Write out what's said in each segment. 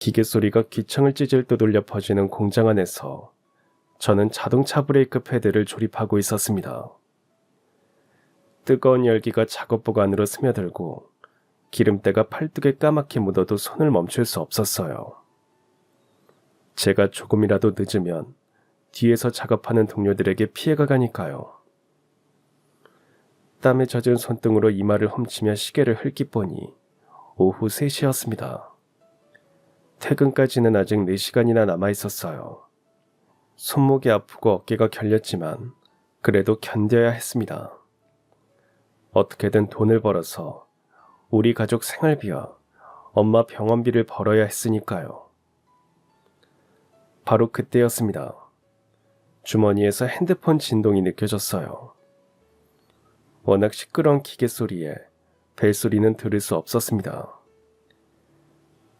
기계 소리가 귀청을 찢을 듯 울려 퍼지는 공장 안에서 저는 자동차 브레이크 패드를 조립하고 있었습니다. 뜨거운 열기가 작업복 안으로 스며들고 기름때가 팔뚝에 까맣게 묻어도 손을 멈출 수 없었어요. 제가 조금이라도 늦으면 뒤에서 작업하는 동료들에게 피해가 가니까요. 땀에 젖은 손등으로 이마를 훔치며 시계를 흘낏 보니 오후 3시였습니다. 퇴근까지는 아직 4시간이나 남아있었어요. 손목이 아프고 어깨가 결렸지만 그래도 견뎌야 했습니다. 어떻게든 돈을 벌어서 우리 가족 생활비와 엄마 병원비를 벌어야 했으니까요. 바로 그때였습니다. 주머니에서 핸드폰 진동이 느껴졌어요. 워낙 시끄러운 기계 소리에 벨소리는 들을 수 없었습니다.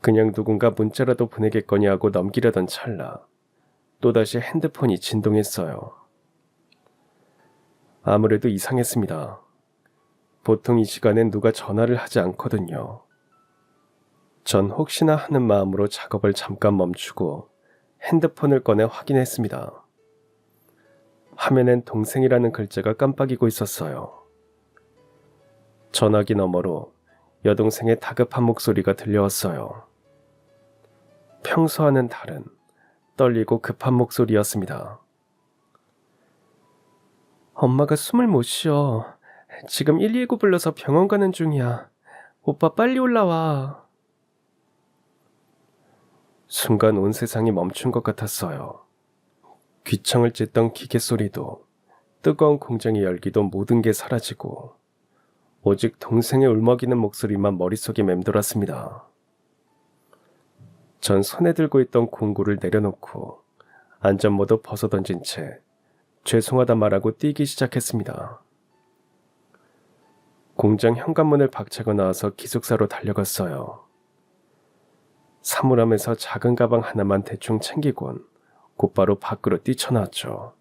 그냥 누군가 문자라도 보내겠거니 하고 넘기려던 찰나 또다시 핸드폰이 진동했어요. 아무래도 이상했습니다. 보통 이 시간엔 누가 전화를 하지 않거든요. 전 혹시나 하는 마음으로 작업을 잠깐 멈추고 핸드폰을 꺼내 확인했습니다. 화면엔 동생이라는 글자가 깜빡이고 있었어요. 전화기 너머로 여동생의 다급한 목소리가 들려왔어요. 평소와는 다른 떨리고 급한 목소리였습니다. 엄마가 숨을 못 쉬어. 지금 119 불러서 병원 가는 중이야. 오빠 빨리 올라와. 순간 온 세상이 멈춘 것 같았어요. 귀청을 찢던 기계 소리도 뜨거운 공장의 열기도 모든 게 사라지고 오직 동생의 울먹이는 목소리만 머릿속에 맴돌았습니다. 전 손에 들고 있던 공구를 내려놓고 안전모드 벗어던진 채 죄송하다 말하고 뛰기 시작했습니다. 공장 현관문을 박차고 나와서 기숙사로 달려갔어요. 사물함에서 작은 가방 하나만 대충 챙기곤 곧바로 밖으로 뛰쳐나왔죠.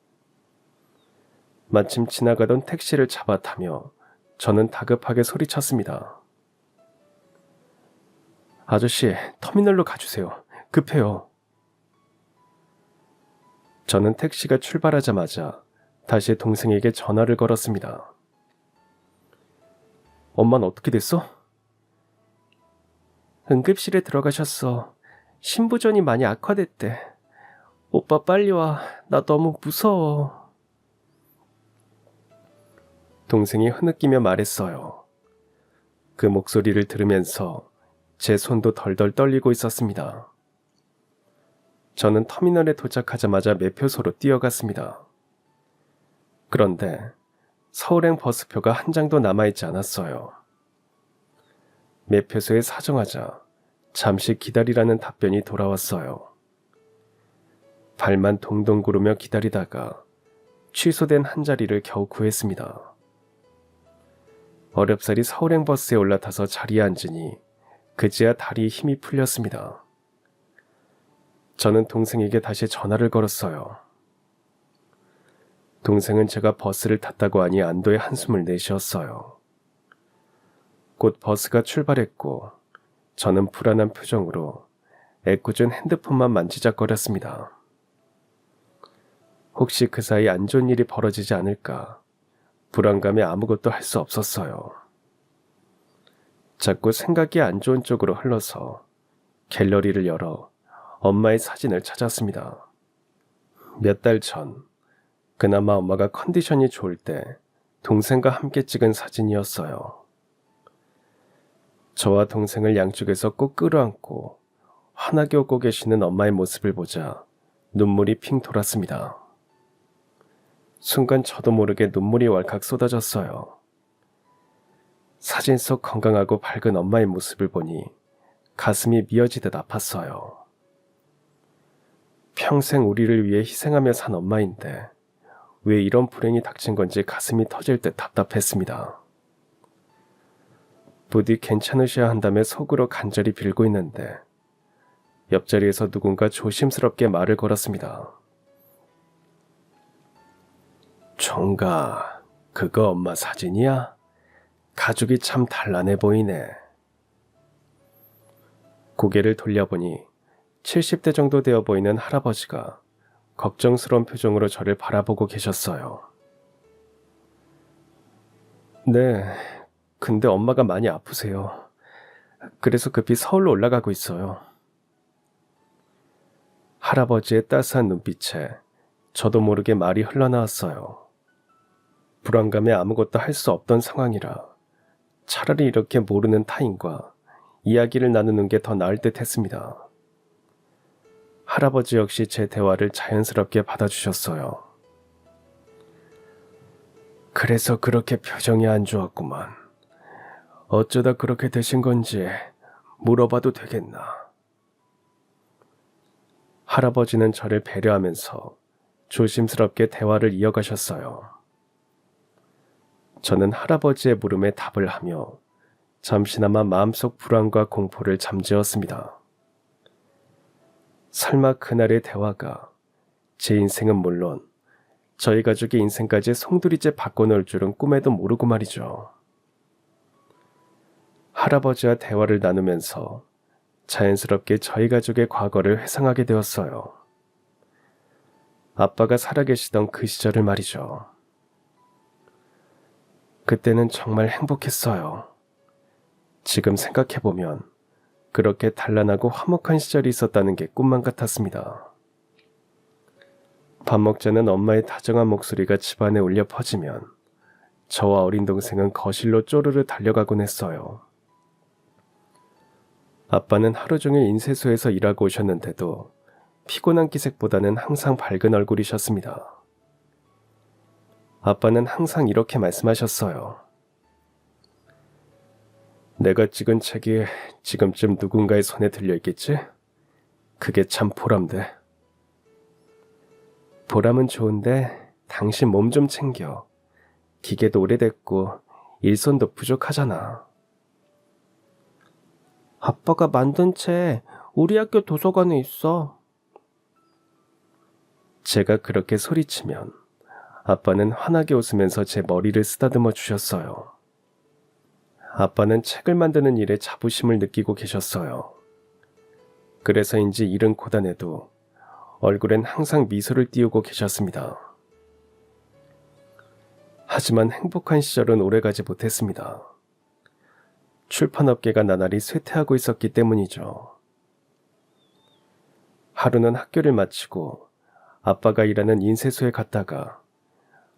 마침 지나가던 택시를 잡아 타며 저는 다급하게 소리쳤습니다. 아저씨, 터미널로 가주세요. 급해요. 저는 택시가 출발하자마자 다시 동생에게 전화를 걸었습니다. 엄마는 어떻게 됐어? 응급실에 들어가셨어. 신부전이 많이 악화됐대. 오빠 빨리 와. 나 너무 무서워. 동생이 흐느끼며 말했어요. 그 목소리를 들으면서 제 손도 덜덜 떨리고 있었습니다. 저는 터미널에 도착하자마자 매표소로 뛰어갔습니다. 그런데 서울행 버스표가 한 장도 남아있지 않았어요. 매표소에 사정하자 잠시 기다리라는 답변이 돌아왔어요. 발만 동동 구르며 기다리다가 취소된 한 자리를 겨우 구했습니다. 어렵사리 서울행 버스에 올라타서 자리에 앉으니 그제야 다리에 힘이 풀렸습니다. 저는 동생에게 다시 전화를 걸었어요. 동생은 제가 버스를 탔다고 하니 안도의 한숨을 내쉬었어요. 곧 버스가 출발했고 저는 불안한 표정으로 애꿎은 핸드폰만 만지작거렸습니다. 혹시 그 사이 안 좋은 일이 벌어지지 않을까 불안감에 아무것도 할 수 없었어요. 자꾸 생각이 안 좋은 쪽으로 흘러서 갤러리를 열어 엄마의 사진을 찾았습니다. 몇 달 전, 그나마 엄마가 컨디션이 좋을 때 동생과 함께 찍은 사진이었어요. 저와 동생을 양쪽에서 꼭 끌어안고 환하게 웃고 계시는 엄마의 모습을 보자 눈물이 핑 돌았습니다. 순간 저도 모르게 눈물이 왈칵 쏟아졌어요. 사진 속 건강하고 밝은 엄마의 모습을 보니 가슴이 미어지듯 아팠어요. 평생 우리를 위해 희생하며 산 엄마인데 왜 이런 불행이 닥친 건지 가슴이 터질 듯 답답했습니다. 부디 괜찮으셔야 한다며 속으로 간절히 빌고 있는데 옆자리에서 누군가 조심스럽게 말을 걸었습니다. 총각, 그거 엄마 사진이야? 가죽이 참 단란해 보이네. 고개를 돌려보니 70대 정도 되어 보이는 할아버지가 걱정스러운 표정으로 저를 바라보고 계셨어요. 네, 근데 엄마가 많이 아프세요. 그래서 급히 서울로 올라가고 있어요. 할아버지의 따스한 눈빛에 저도 모르게 말이 흘러나왔어요. 불안감에 아무것도 할 수 없던 상황이라 차라리 이렇게 모르는 타인과 이야기를 나누는 게 더 나을 듯 했습니다. 할아버지 역시 제 대화를 자연스럽게 받아주셨어요. 그래서 그렇게 표정이 안 좋았구만. 어쩌다 그렇게 되신 건지 물어봐도 되겠나? 할아버지는 저를 배려하면서 조심스럽게 대화를 이어가셨어요. 저는 할아버지의 물음에 답을 하며 잠시나마 마음속 불안과 공포를 잠재웠습니다. 설마 그날의 대화가 제 인생은 물론 저희 가족의 인생까지 송두리째 바꿔놓을 줄은 꿈에도 모르고 말이죠. 할아버지와 대화를 나누면서 자연스럽게 저희 가족의 과거를 회상하게 되었어요. 아빠가 살아계시던 그 시절을 말이죠. 그때는 정말 행복했어요. 지금 생각해보면 그렇게 단란하고 화목한 시절이 있었다는 게 꿈만 같았습니다. 밥 먹자는 엄마의 다정한 목소리가 집안에 울려 퍼지면 저와 어린 동생은 거실로 쪼르르 달려가곤 했어요. 아빠는 하루 종일 인쇄소에서 일하고 오셨는데도 피곤한 기색보다는 항상 밝은 얼굴이셨습니다. 아빠는 항상 이렇게 말씀하셨어요. 내가 찍은 책이 지금쯤 누군가의 손에 들려있겠지? 그게 참 보람돼. 보람은 좋은데 당신 몸 좀 챙겨. 기계도 오래됐고 일손도 부족하잖아. 아빠가 만든 책 우리 학교 도서관에 있어. 제가 그렇게 소리치면 아빠는 환하게 웃으면서 제 머리를 쓰다듬어 주셨어요. 아빠는 책을 만드는 일에 자부심을 느끼고 계셨어요. 그래서인지 일은 고단해도 얼굴엔 항상 미소를 띄우고 계셨습니다. 하지만 행복한 시절은 오래가지 못했습니다. 출판업계가 나날이 쇠퇴하고 있었기 때문이죠. 하루는 학교를 마치고 아빠가 일하는 인쇄소에 갔다가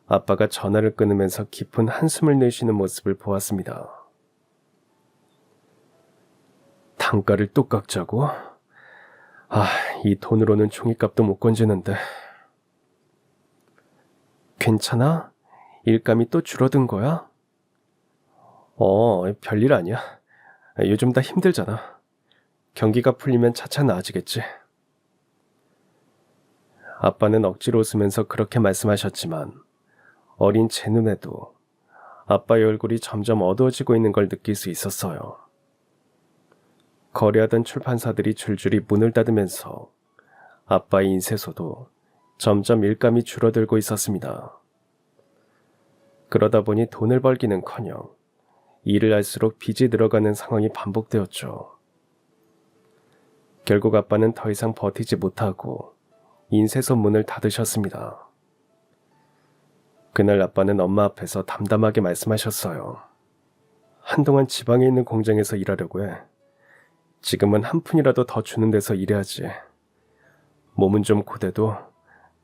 아빠가 전화를 끊으면서 깊은 한숨을 내쉬는 모습을 보았습니다. 단가를 또 깎자고? 이 돈으로는 종이값도 못 건지는데. 괜찮아? 일감이 또 줄어든 거야? 별일 아니야. 요즘 다 힘들잖아. 경기가 풀리면 차차 나아지겠지. 아빠는 억지로 웃으면서 그렇게 말씀하셨지만 어린 제 눈에도 아빠의 얼굴이 점점 어두워지고 있는 걸 느낄 수 있었어요. 거래하던 출판사들이 줄줄이 문을 닫으면서 아빠의 인쇄소도 점점 일감이 줄어들고 있었습니다. 그러다 보니 돈을 벌기는커녕 일을 할수록 빚이 늘어가는 상황이 반복되었죠. 결국 아빠는 더 이상 버티지 못하고 인쇄소 문을 닫으셨습니다. 그날 아빠는 엄마 앞에서 담담하게 말씀하셨어요. 한동안 지방에 있는 공장에서 일하려고 해. 지금은 한 푼이라도 더 주는 데서 일해야지. 몸은 좀 고돼도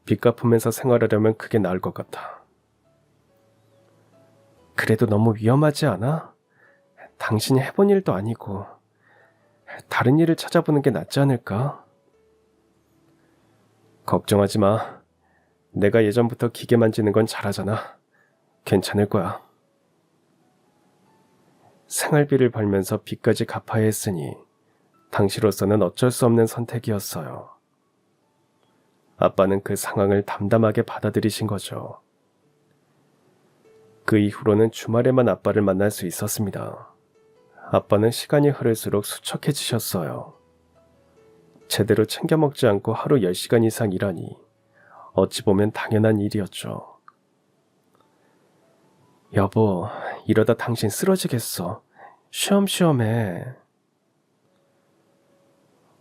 빚 갚으면서 생활하려면 그게 나을 것 같아. 그래도 너무 위험하지 않아? 당신이 해본 일도 아니고 다른 일을 찾아보는 게 낫지 않을까? 걱정하지 마. 내가 예전부터 기계 만지는 건 잘하잖아. 괜찮을 거야. 생활비를 벌면서 빚까지 갚아야 했으니 당시로서는 어쩔 수 없는 선택이었어요. 아빠는 그 상황을 담담하게 받아들이신 거죠. 그 이후로는 주말에만 아빠를 만날 수 있었습니다. 아빠는 시간이 흐를수록 수척해지셨어요. 제대로 챙겨 먹지 않고 하루 10시간 이상 일하니 어찌 보면 당연한 일이었죠. 여보, 이러다 당신 쓰러지겠어. 쉬엄쉬엄 해.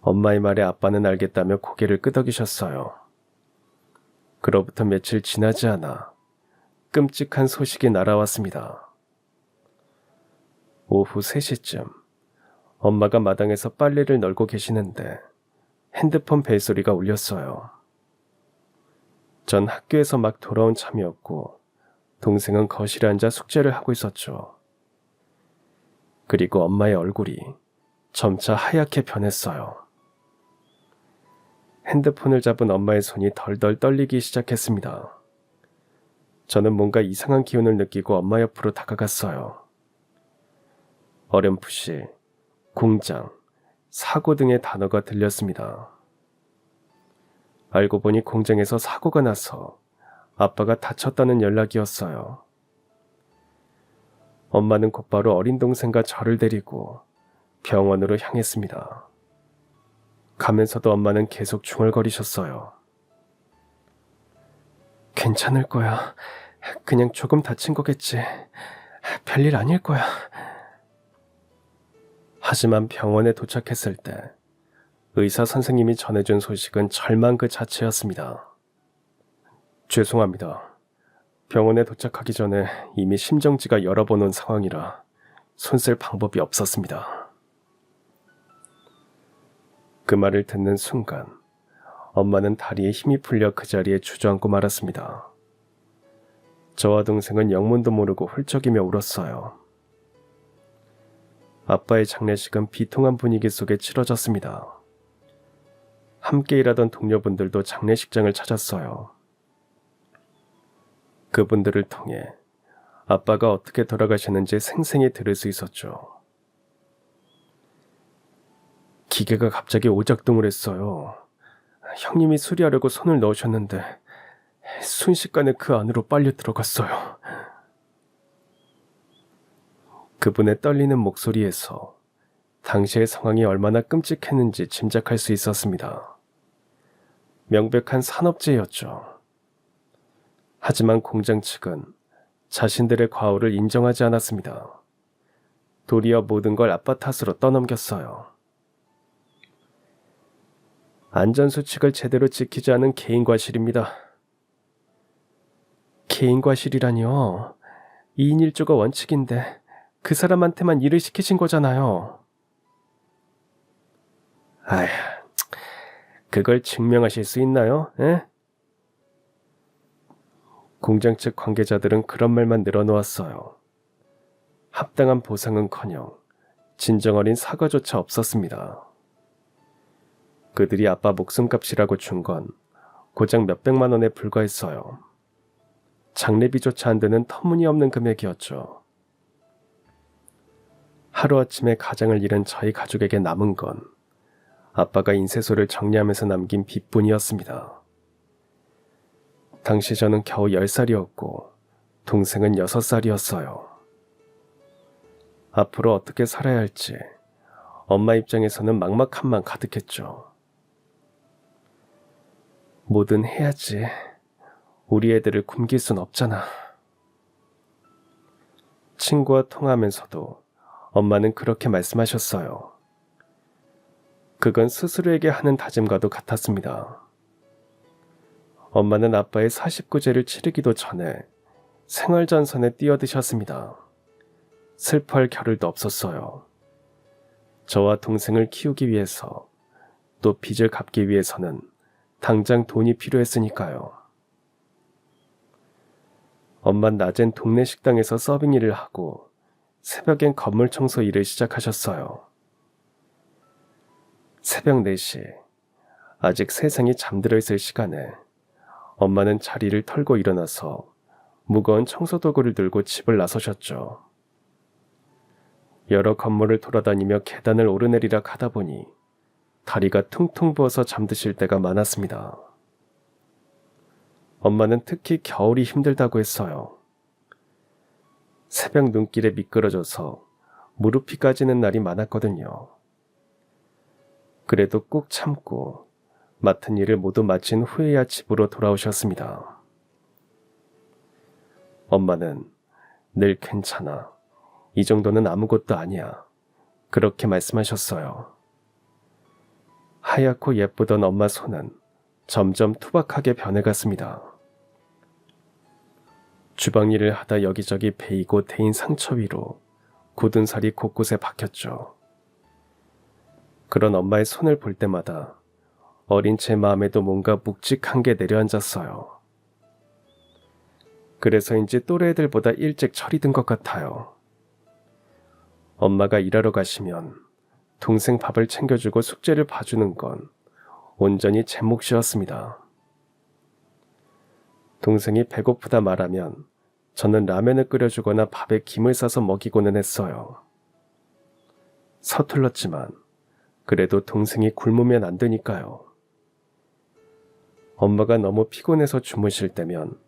엄마의 말에 아빠는 알겠다며 고개를 끄덕이셨어요. 그로부터 며칠 지나지 않아 끔찍한 소식이 날아왔습니다. 오후 3시쯤 엄마가 마당에서 빨래를 널고 계시는데 핸드폰 벨소리가 울렸어요. 전 학교에서 막 돌아온 참이었고 동생은 거실에 앉아 숙제를 하고 있었죠. 그리고 엄마의 얼굴이 점차 하얗게 변했어요. 핸드폰을 잡은 엄마의 손이 덜덜 떨리기 시작했습니다. 저는 뭔가 이상한 기운을 느끼고 엄마 옆으로 다가갔어요. 어렴풋이 공장, 사고 등의 단어가 들렸습니다. 알고 보니 공장에서 사고가 나서 아빠가 다쳤다는 연락이었어요. 엄마는 곧바로 어린 동생과 저를 데리고 병원으로 향했습니다. 가면서도 엄마는 계속 중얼거리셨어요. 괜찮을 거야. 그냥 조금 다친 거겠지. 별일 아닐 거야. 하지만 병원에 도착했을 때 의사 선생님이 전해준 소식은 절망 그 자체였습니다. 죄송합니다. 병원에 도착하기 전에 이미 심정지가 여러 번 온 상황이라 손쓸 방법이 없었습니다. 그 말을 듣는 순간 엄마는 다리에 힘이 풀려 그 자리에 주저앉고 말았습니다. 저와 동생은 영문도 모르고 훌쩍이며 울었어요. 아빠의 장례식은 비통한 분위기 속에 치러졌습니다. 함께 일하던 동료분들도 장례식장을 찾았어요. 그분들을 통해 아빠가 어떻게 돌아가셨는지 생생히 들을 수 있었죠. 기계가 갑자기 오작동을 했어요. 형님이 수리하려고 손을 넣으셨는데 순식간에 그 안으로 빨려 들어갔어요. 그분의 떨리는 목소리에서 당시의 상황이 얼마나 끔찍했는지 짐작할 수 있었습니다. 명백한 산업재해였죠. 하지만 공장 측은 자신들의 과오를 인정하지 않았습니다. 도리어 모든 걸 아빠 탓으로 떠넘겼어요. 안전수칙을 제대로 지키지 않은 개인과실입니다. 개인과실이라니요. 2인 1조가 원칙인데 그 사람한테만 일을 시키신 거잖아요. 아휴, 그걸 증명하실 수 있나요? 에? 공장 측 관계자들은 그런 말만 늘어놓았어요. 합당한 보상은커녕 진정 어린 사과조차 없었습니다. 그들이 아빠 목숨값이라고 준 건 고작 몇백만 원에 불과했어요. 장례비조차 안 드는 터무니없는 금액이었죠. 하루아침에 가장을 잃은 저희 가족에게 남은 건 아빠가 인쇄소를 정리하면서 남긴 빚뿐이었습니다. 당시 저는 겨우 10살이었고 동생은 6살이었어요. 앞으로 어떻게 살아야 할지 엄마 입장에서는 막막함만 가득했죠. 뭐든 해야지. 우리 애들을 굶길 순 없잖아. 친구와 통화하면서도 엄마는 그렇게 말씀하셨어요. 그건 스스로에게 하는 다짐과도 같았습니다. 엄마는 아빠의 49제를 치르기도 전에 생활전선에 뛰어드셨습니다. 슬퍼할 겨를도 없었어요. 저와 동생을 키우기 위해서, 또 빚을 갚기 위해서는 당장 돈이 필요했으니까요. 엄만 낮엔 동네 식당에서 서빙 일을 하고 새벽엔 건물 청소 일을 시작하셨어요. 새벽 4시, 아직 세상이 잠들어 있을 시간에 엄마는 자리를 털고 일어나서 무거운 청소도구를 들고 집을 나서셨죠. 여러 건물을 돌아다니며 계단을 오르내리라 가다 보니 다리가 퉁퉁 부어서 잠드실 때가 많았습니다. 엄마는 특히 겨울이 힘들다고 했어요. 새벽 눈길에 미끄러져서 무릎이 까지는 날이 많았거든요. 그래도 꾹 참고 맡은 일을 모두 마친 후에야 집으로 돌아오셨습니다. 엄마는 늘 괜찮아. 이 정도는 아무것도 아니야. 그렇게 말씀하셨어요. 하얗고 예쁘던 엄마 손은 점점 투박하게 변해갔습니다. 주방 일을 하다 여기저기 베이고 데인 상처 위로 굳은 살이 곳곳에 박혔죠. 그런 엄마의 손을 볼 때마다 어린 제 마음에도 뭔가 묵직한 게 내려앉았어요. 그래서인지 또래 애들보다 일찍 철이 든 것 같아요. 엄마가 일하러 가시면 동생 밥을 챙겨주고 숙제를 봐주는 건 온전히 제 몫이었습니다. 동생이 배고프다 말하면 저는 라면을 끓여주거나 밥에 김을 싸서 먹이고는 했어요. 서툴렀지만 그래도 동생이 굶으면 안 되니까요. 엄마가 너무 피곤해서 주무실 때면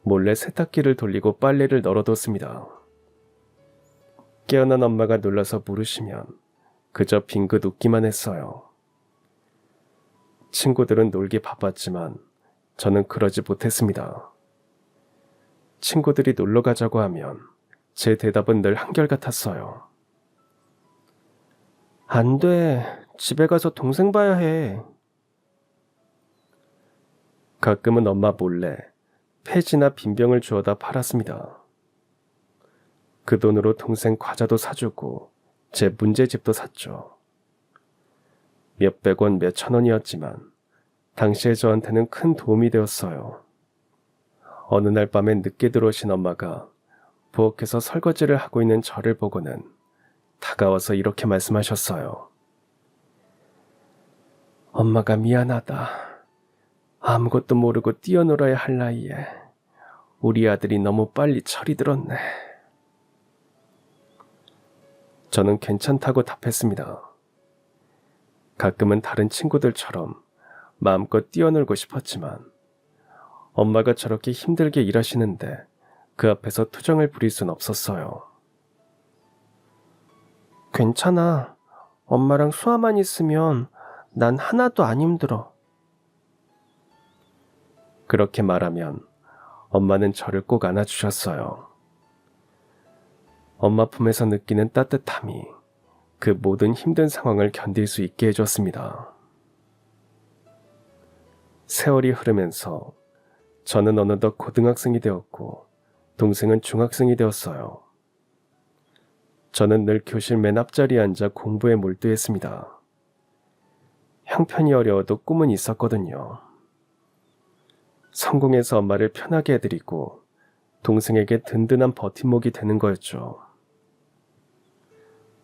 몰래 세탁기를 돌리고 빨래를 널어뒀습니다. 깨어난 엄마가 놀라서 물으시면 그저 빙긋 웃기만 했어요. 친구들은 놀기 바빴지만 저는 그러지 못했습니다. 친구들이 놀러 가자고 하면 제 대답은 늘 한결같았어요. 안 돼. 집에 가서 동생 봐야 해. 가끔은 엄마 몰래 폐지나 빈병을 주워다 팔았습니다. 그 돈으로 동생 과자도 사주고 제 문제집도 샀죠. 몇백 원, 몇천 원이었지만 당시에 저한테는 큰 도움이 되었어요. 어느 날 밤엔 늦게 들어오신 엄마가 부엌에서 설거지를 하고 있는 저를 보고는 다가와서 이렇게 말씀하셨어요. 엄마가 미안하다. 아무것도 모르고 뛰어놀아야 할 나이에 우리 아들이 너무 빨리 철이 들었네. 저는 괜찮다고 답했습니다. 가끔은 다른 친구들처럼 마음껏 뛰어놀고 싶었지만 엄마가 저렇게 힘들게 일하시는데 그 앞에서 투정을 부릴 순 없었어요. 괜찮아. 엄마랑 수아만 있으면 난 하나도 안 힘들어. 그렇게 말하면 엄마는 저를 꼭 안아주셨어요. 엄마 품에서 느끼는 따뜻함이 그 모든 힘든 상황을 견딜 수 있게 해줬습니다. 세월이 흐르면서 저는 어느덧 고등학생이 되었고 동생은 중학생이 되었어요. 저는 늘 교실 맨 앞자리에 앉아 공부에 몰두했습니다. 형편이 어려워도 꿈은 있었거든요. 성공해서 엄마를 편하게 해드리고 동생에게 든든한 버팀목이 되는 거였죠.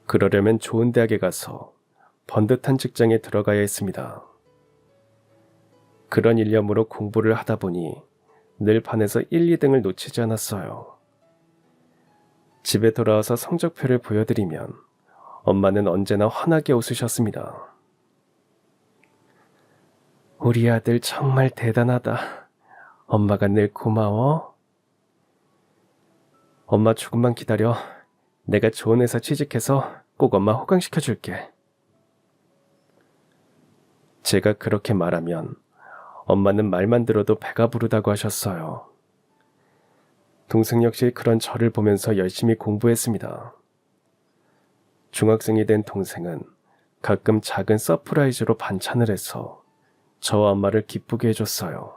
그러려면 좋은 대학에 가서 번듯한 직장에 들어가야 했습니다. 그런 일념으로 공부를 하다 보니 늘 반에서 1, 2등을 놓치지 않았어요. 집에 돌아와서 성적표를 보여드리면 엄마는 언제나 환하게 웃으셨습니다. 우리 아들 정말 대단하다. 엄마가 늘 고마워. 엄마 조금만 기다려. 내가 좋은 회사 취직해서 꼭 엄마 호강시켜줄게. 제가 그렇게 말하면 엄마는 말만 들어도 배가 부르다고 하셨어요. 동생 역시 그런 저를 보면서 열심히 공부했습니다. 중학생이 된 동생은 가끔 작은 서프라이즈로 반찬을 해서 저와 엄마를 기쁘게 해줬어요.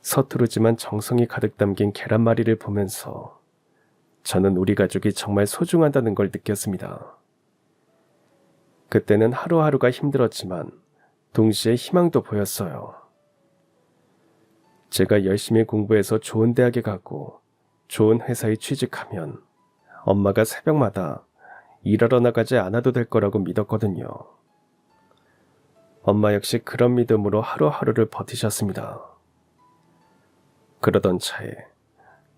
서투르지만 정성이 가득 담긴 계란말이를 보면서 저는 우리 가족이 정말 소중하다는 걸 느꼈습니다. 그때는 하루하루가 힘들었지만 동시에 희망도 보였어요. 제가 열심히 공부해서 좋은 대학에 가고 좋은 회사에 취직하면 엄마가 새벽마다 일하러 나가지 않아도 될 거라고 믿었거든요. 엄마 역시 그런 믿음으로 하루하루를 버티셨습니다. 그러던 차에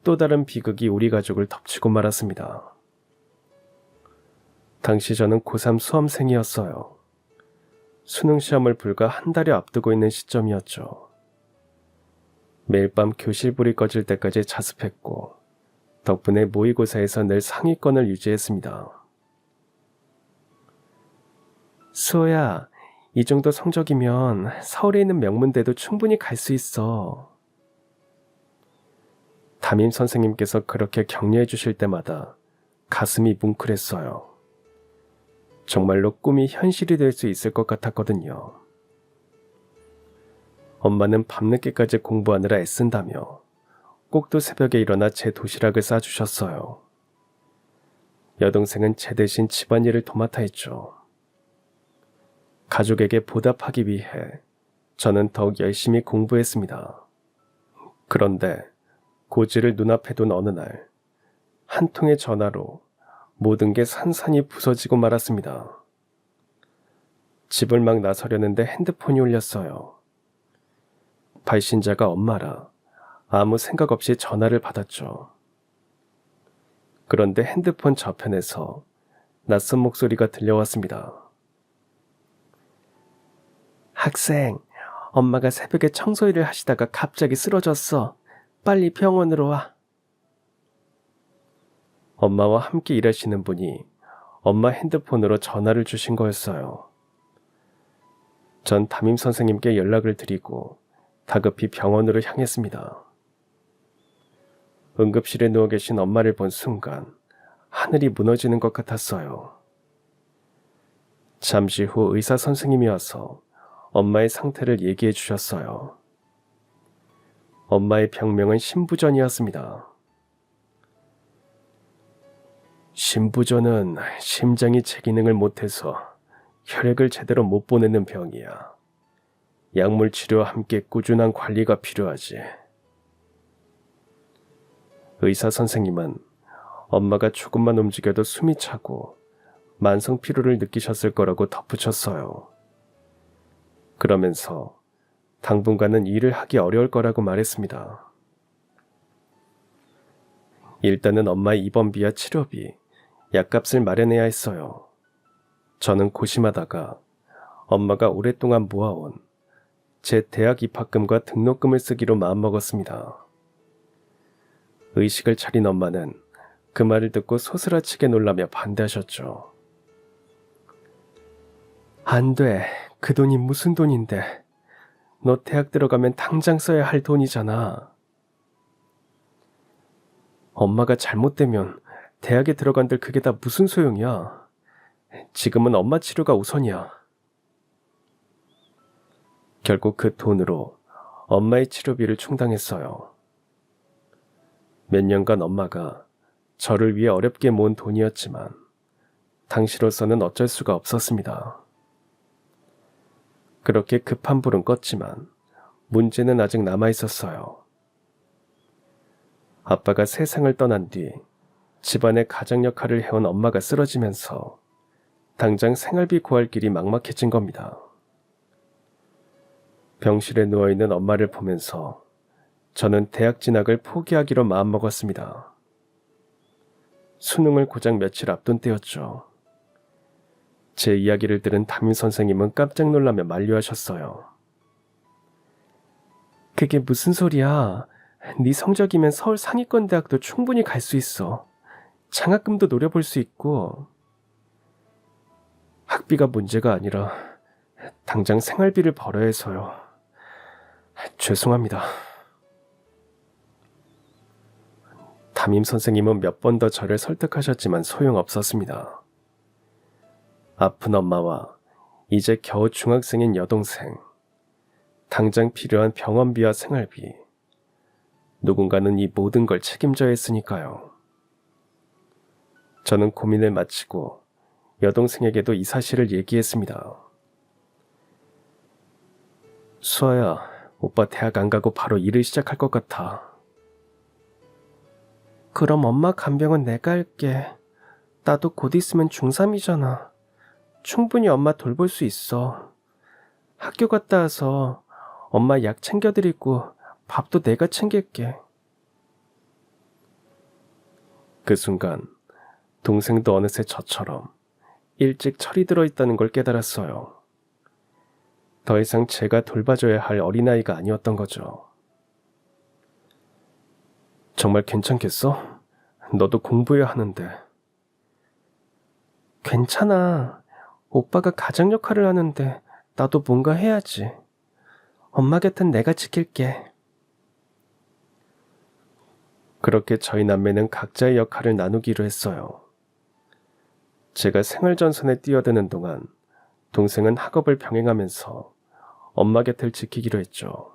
또 다른 비극이 우리 가족을 덮치고 말았습니다. 당시 저는 고3 수험생이었어요. 수능 시험을 불과 한 달여 앞두고 있는 시점이었죠. 매일 밤 교실 불이 꺼질 때까지 자습했고 덕분에 모의고사에서 늘 상위권을 유지했습니다. 수호야, 이 정도 성적이면 서울에 있는 명문대도 충분히 갈 수 있어. 담임 선생님께서 그렇게 격려해 주실 때마다 가슴이 뭉클했어요. 정말로 꿈이 현실이 될 수 있을 것 같았거든요. 엄마는 밤늦게까지 공부하느라 애쓴다며 꼭두 새벽에 일어나 제 도시락을 싸주셨어요. 여동생은 제 대신 집안일을 도맡아 했죠. 가족에게 보답하기 위해 저는 더욱 열심히 공부했습니다. 그런데 고지를 눈앞에 둔 어느 날, 한 통의 전화로 모든 게 산산이 부서지고 말았습니다. 집을 막 나서려는데 핸드폰이 울렸어요. 발신자가 엄마라 아무 생각 없이 전화를 받았죠. 그런데 핸드폰 저편에서 낯선 목소리가 들려왔습니다. 학생, 엄마가 새벽에 청소일을 하시다가 갑자기 쓰러졌어. 빨리 병원으로 와. 엄마와 함께 일하시는 분이 엄마 핸드폰으로 전화를 주신 거였어요. 전 담임 선생님께 연락을 드리고 다급히 병원으로 향했습니다. 응급실에 누워 계신 엄마를 본 순간 하늘이 무너지는 것 같았어요. 잠시 후 의사 선생님이 와서 엄마의 상태를 얘기해 주셨어요. 엄마의 병명은 심부전이었습니다. 심부전은 심장이 제 기능을 못해서 혈액을 제대로 못 보내는 병이야. 약물 치료와 함께 꾸준한 관리가 필요하지. 의사 선생님은 엄마가 조금만 움직여도 숨이 차고 만성 피로를 느끼셨을 거라고 덧붙였어요. 그러면서 당분간은 일을 하기 어려울 거라고 말했습니다. 일단은 엄마의 입원비와 치료비, 약값을 마련해야 했어요. 저는 고심하다가 엄마가 오랫동안 모아온 제 대학 입학금과 등록금을 쓰기로 마음먹었습니다. 의식을 차린 엄마는 그 말을 듣고 소스라치게 놀라며 반대하셨죠. 안 돼. 그 돈이 무슨 돈인데. 너 대학 들어가면 당장 써야 할 돈이잖아. 엄마가 잘못되면 대학에 들어간들 그게 다 무슨 소용이야. 지금은 엄마 치료가 우선이야. 결국 그 돈으로 엄마의 치료비를 충당했어요. 몇 년간 엄마가 저를 위해 어렵게 모은 돈이었지만 당시로서는 어쩔 수가 없었습니다. 그렇게 급한 불은 껐지만 문제는 아직 남아있었어요. 아빠가 세상을 떠난 뒤 집안의 가장 역할을 해온 엄마가 쓰러지면서 당장 생활비 구할 길이 막막해진 겁니다. 병실에 누워있는 엄마를 보면서 저는 대학 진학을 포기하기로 마음먹었습니다. 수능을 고작 며칠 앞둔 때였죠. 제 이야기를 들은 담임 선생님은 깜짝 놀라며 만류하셨어요. 그게 무슨 소리야. 네 성적이면 서울 상위권 대학도 충분히 갈 수 있어. 장학금도 노려볼 수 있고. 학비가 문제가 아니라 당장 생활비를 벌어야 해서요. 죄송합니다. 담임 선생님은 몇 번 더 저를 설득하셨지만 소용없었습니다. 아픈 엄마와 이제 겨우 중학생인 여동생, 당장 필요한 병원비와 생활비, 누군가는 이 모든 걸 책임져야 했으니까요. 저는 고민을 마치고 여동생에게도 이 사실을 얘기했습니다. 수아야, 오빠 대학 안 가고 바로 일을 시작할 것 같아. 그럼 엄마 간병은 내가 할게. 나도 곧 있으면 중3이잖아. 충분히 엄마 돌볼 수 있어. 학교 갔다 와서 엄마 약 챙겨드리고 밥도 내가 챙길게. 그 순간 동생도 어느새 저처럼 일찍 철이 들어있다는 걸 깨달았어요. 더 이상 제가 돌봐줘야 할 어린아이가 아니었던 거죠. 정말 괜찮겠어? 너도 공부해야 하는데. 괜찮아. 오빠가 가장 역할을 하는데 나도 뭔가 해야지. 엄마 곁은 내가 지킬게. 그렇게 저희 남매는 각자의 역할을 나누기로 했어요. 제가 생활전선에 뛰어드는 동안 동생은 학업을 병행하면서 엄마 곁을 지키기로 했죠.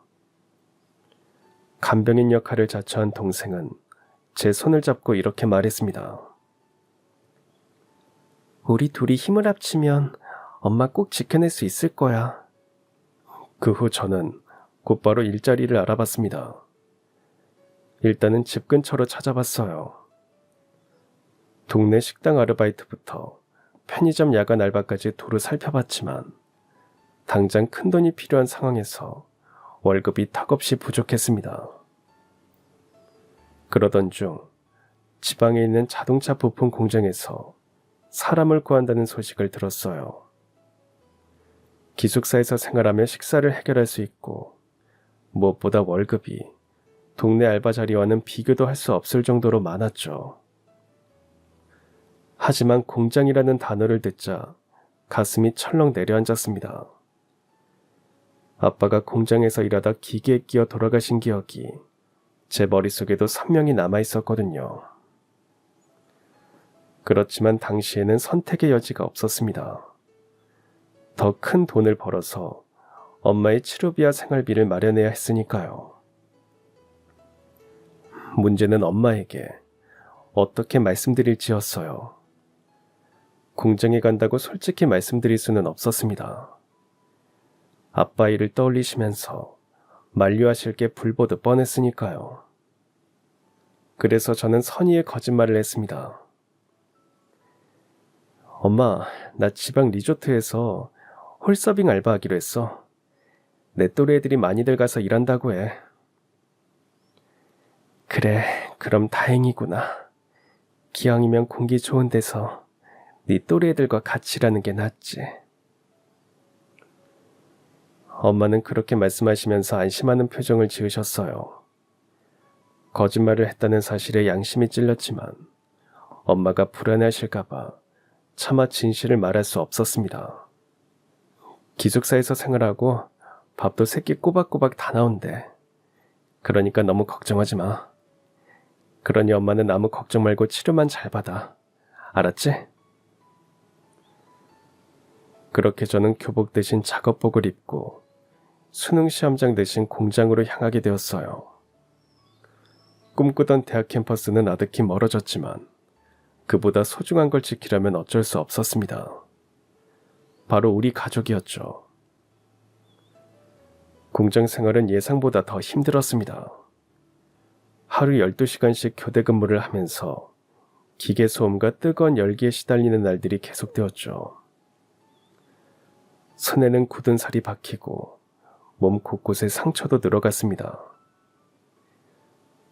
간병인 역할을 자처한 동생은 제 손을 잡고 이렇게 말했습니다. 우리 둘이 힘을 합치면 엄마 꼭 지켜낼 수 있을 거야. 그 후 저는 곧바로 일자리를 알아봤습니다. 일단은 집 근처로 찾아봤어요. 동네 식당 아르바이트부터 편의점 야간 알바까지 두루 살펴봤지만 당장 큰돈이 필요한 상황에서 월급이 턱없이 부족했습니다. 그러던 중 지방에 있는 자동차 부품 공장에서 사람을 구한다는 소식을 들었어요. 기숙사에서 생활하며 식사를 해결할 수 있고 무엇보다 월급이 동네 알바 자리와는 비교도 할 수 없을 정도로 많았죠. 하지만 공장이라는 단어를 듣자 가슴이 철렁 내려앉았습니다. 아빠가 공장에서 일하다 기계에 끼어 돌아가신 기억이 제 머릿속에도 선명히 남아있었거든요. 그렇지만 당시에는 선택의 여지가 없었습니다. 더 큰 돈을 벌어서 엄마의 치료비와 생활비를 마련해야 했으니까요. 문제는 엄마에게 어떻게 말씀드릴지였어요. 공장에 간다고 솔직히 말씀드릴 수는 없었습니다. 아빠 일을 떠올리시면서 만류하실 게 불보듯 뻔했으니까요. 그래서 저는 선의의 거짓말을 했습니다. 엄마, 나 지방 리조트에서 홀서빙 알바하기로 했어. 내 또래 애들이 많이들 가서 일한다고 해. 그래, 그럼 다행이구나. 기왕이면 공기 좋은 데서 네 또래 애들과 같이 일하는 게 낫지. 엄마는 그렇게 말씀하시면서 안심하는 표정을 지으셨어요. 거짓말을 했다는 사실에 양심이 찔렸지만 엄마가 불안해하실까봐 차마 진실을 말할 수 없었습니다. 기숙사에서 생활하고 밥도 새끼 꼬박꼬박 다 나온대. 그러니까 너무 걱정하지 마. 그러니 엄마는 아무 걱정 말고 치료만 잘 받아. 알았지? 그렇게 저는 교복 대신 작업복을 입고 수능 시험장 대신 공장으로 향하게 되었어요. 꿈꾸던 대학 캠퍼스는 아득히 멀어졌지만 그보다 소중한 걸 지키려면 어쩔 수 없었습니다. 바로 우리 가족이었죠. 공장 생활은 예상보다 더 힘들었습니다. 하루 12시간씩 교대 근무를 하면서 기계 소음과 뜨거운 열기에 시달리는 날들이 계속되었죠. 손에는 굳은 살이 박히고 몸 곳곳에 상처도 늘어갔습니다.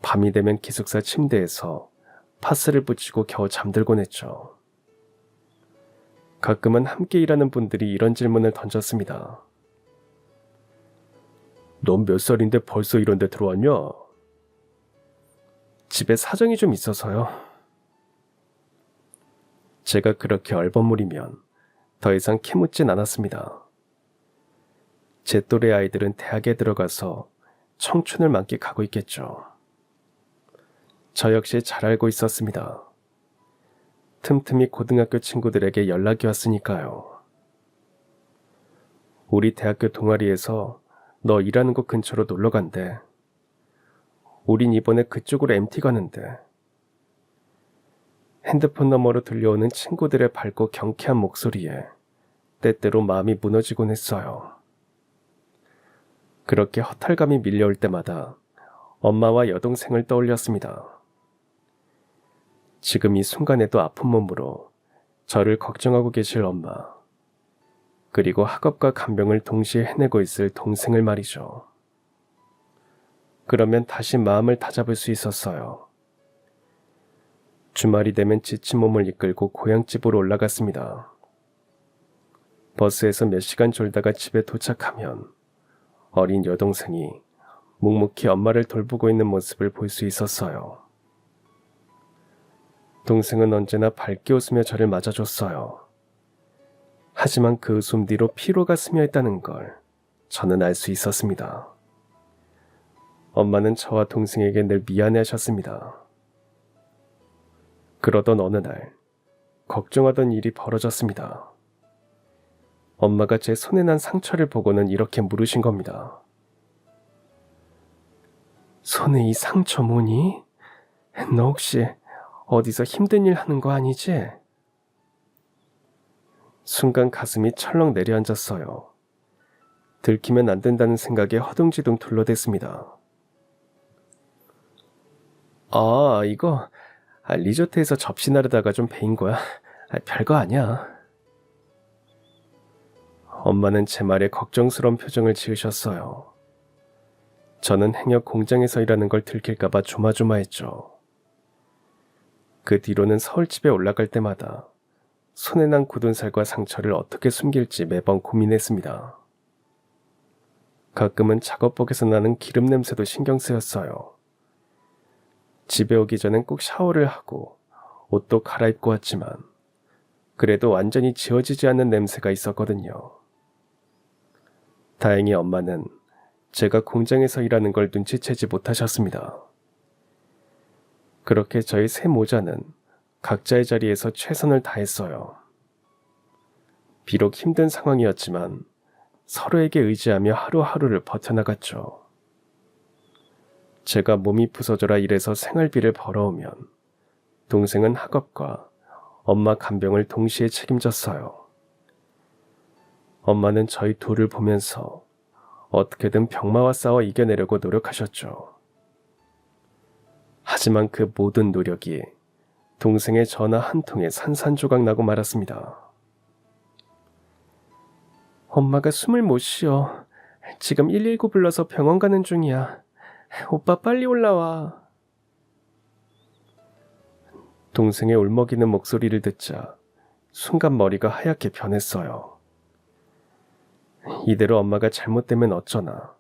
밤이 되면 기숙사 침대에서 파스를 붙이고 겨우 잠들곤 했죠. 가끔은 함께 일하는 분들이 이런 질문을 던졌습니다. 넌 몇 살인데 벌써 이런 데 들어왔냐? 집에 사정이 좀 있어서요. 제가 그렇게 얼버무리면 더 이상 캐묻진 않았습니다. 제 또래 아이들은 대학에 들어가서 청춘을 만끽하고 있겠죠. 저 역시 잘 알고 있었습니다. 틈틈이 고등학교 친구들에게 연락이 왔으니까요. 우리 대학교 동아리에서 너 일하는 곳 근처로 놀러 간대. 우린 이번에 그쪽으로 MT 가는데. 핸드폰 너머로 들려오는 친구들의 밝고 경쾌한 목소리에 때때로 마음이 무너지곤 했어요. 그렇게 허탈감이 밀려올 때마다 엄마와 여동생을 떠올렸습니다. 지금 이 순간에도 아픈 몸으로 저를 걱정하고 계실 엄마, 그리고 학업과 간병을 동시에 해내고 있을 동생을 말이죠. 그러면 다시 마음을 다잡을 수 있었어요. 주말이 되면 지친 몸을 이끌고 고향집으로 올라갔습니다. 버스에서 몇 시간 졸다가 집에 도착하면 어린 여동생이 묵묵히 엄마를 돌보고 있는 모습을 볼 수 있었어요. 동생은 언제나 밝게 웃으며 저를 맞아줬어요. 하지만 그 웃음 뒤로 피로가 스며 있다는 걸 저는 알 수 있었습니다. 엄마는 저와 동생에게 늘 미안해하셨습니다. 그러던 어느 날 걱정하던 일이 벌어졌습니다. 엄마가 제 손에 난 상처를 보고는 이렇게 물으신 겁니다. 손에 이 상처 뭐니? 너 혹시 어디서 힘든 일 하는 거 아니지? 순간 가슴이 철렁 내려앉았어요. 들키면 안 된다는 생각에 허둥지둥 둘러댔습니다. 이거 리조트에서 접시 나르다가 좀 베인 거야. 별거 아니야. 엄마는 제 말에 걱정스러운 표정을 지으셨어요. 저는 행역 공장에서 일하는 걸 들킬까봐 조마조마했죠. 그 뒤로는 서울집에 올라갈 때마다 손에 난 굳은 살과 상처를 어떻게 숨길지 매번 고민했습니다. 가끔은 작업복에서 나는 기름 냄새도 신경 쓰였어요. 집에 오기 전엔 꼭 샤워를 하고 옷도 갈아입고 왔지만 그래도 완전히 지워지지 않는 냄새가 있었거든요. 다행히 엄마는 제가 공장에서 일하는 걸 눈치채지 못하셨습니다. 그렇게 저희 세 모자는 각자의 자리에서 최선을 다했어요. 비록 힘든 상황이었지만 서로에게 의지하며 하루하루를 버텨나갔죠. 제가 몸이 부서져라 일해서 생활비를 벌어오면 동생은 학업과 엄마 간병을 동시에 책임졌어요. 엄마는 저희 둘을 보면서 어떻게든 병마와 싸워 이겨내려고 노력하셨죠. 하지만 그 모든 노력이 동생의 전화 한 통에 산산조각 나고 말았습니다. 엄마가 숨을 못 쉬어. 지금 119 불러서 병원 가는 중이야. 오빠 빨리 올라와. 동생의 울먹이는 목소리를 듣자 순간 머리가 하얗게 변했어요. 이대로 엄마가 잘못되면 어쩌나.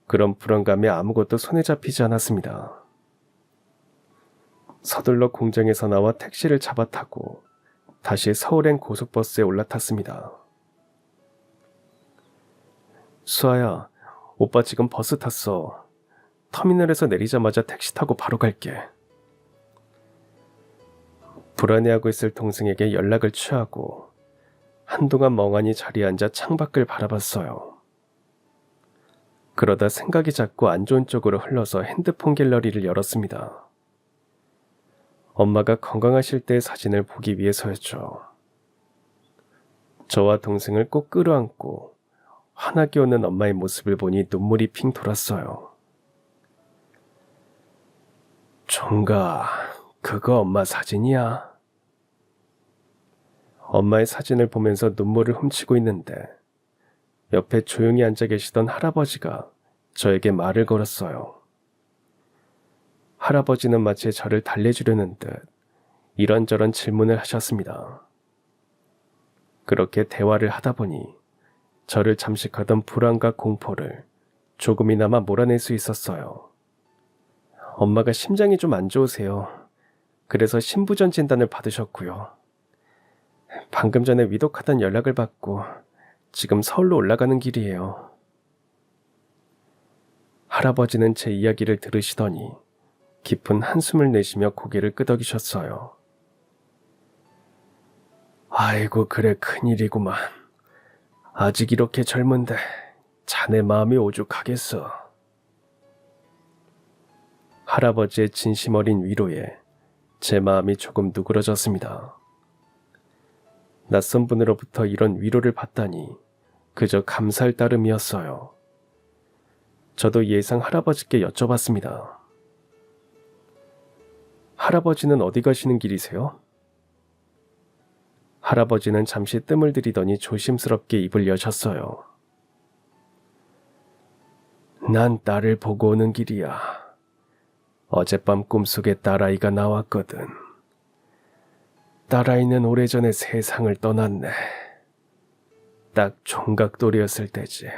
그런 불안감에 아무것도 손에 잡히지 않았습니다. 서둘러 공장에서 나와 택시를 잡아 타고 다시 서울행 고속버스에 올라탔습니다. 수아야, 오빠 지금 버스 탔어. 터미널에서 내리자마자 택시 타고 바로 갈게. 불안해하고 있을 동생에게 연락을 취하고 한동안 멍하니 자리에 앉아 창밖을 바라봤어요. 그러다 생각이 자꾸 안 좋은 쪽으로 흘러서 핸드폰 갤러리를 열었습니다. 엄마가 건강하실 때의 사진을 보기 위해서였죠. 저와 동생을 꼭 끌어안고 환하게 웃는 엄마의 모습을 보니 눈물이 핑 돌았어요. 종가, 그거 엄마 사진이야? 엄마의 사진을 보면서 눈물을 훔치고 있는데 옆에 조용히 앉아 계시던 할아버지가 저에게 말을 걸었어요. 할아버지는 마치 저를 달래주려는 듯 이런저런 질문을 하셨습니다. 그렇게 대화를 하다 보니 저를 잠식하던 불안과 공포를 조금이나마 몰아낼 수 있었어요. 엄마가 심장이 좀 안 좋으세요. 그래서 심부전 진단을 받으셨고요. 방금 전에 위독하다는 연락을 받고 지금 서울로 올라가는 길이에요. 할아버지는 제 이야기를 들으시더니 깊은 한숨을 내쉬며 고개를 끄덕이셨어요. 아이고, 그래, 큰일이구만. 아직 이렇게 젊은데 자네 마음이 오죽하겠어. 할아버지의 진심 어린 위로에 제 마음이 조금 누그러졌습니다. 낯선 분으로부터 이런 위로를 받다니 그저 감사할 따름이었어요. 저도 예상 할아버지께 여쭤봤습니다. 할아버지는 어디 가시는 길이세요? 할아버지는 잠시 뜸을 들이더니 조심스럽게 입을 여셨어요. 난 딸을 보고 오는 길이야. 어젯밤 꿈속에 딸아이가 나왔거든. 딸아이는 오래전에 세상을 떠났네. 딱 총각돌이었을 때지.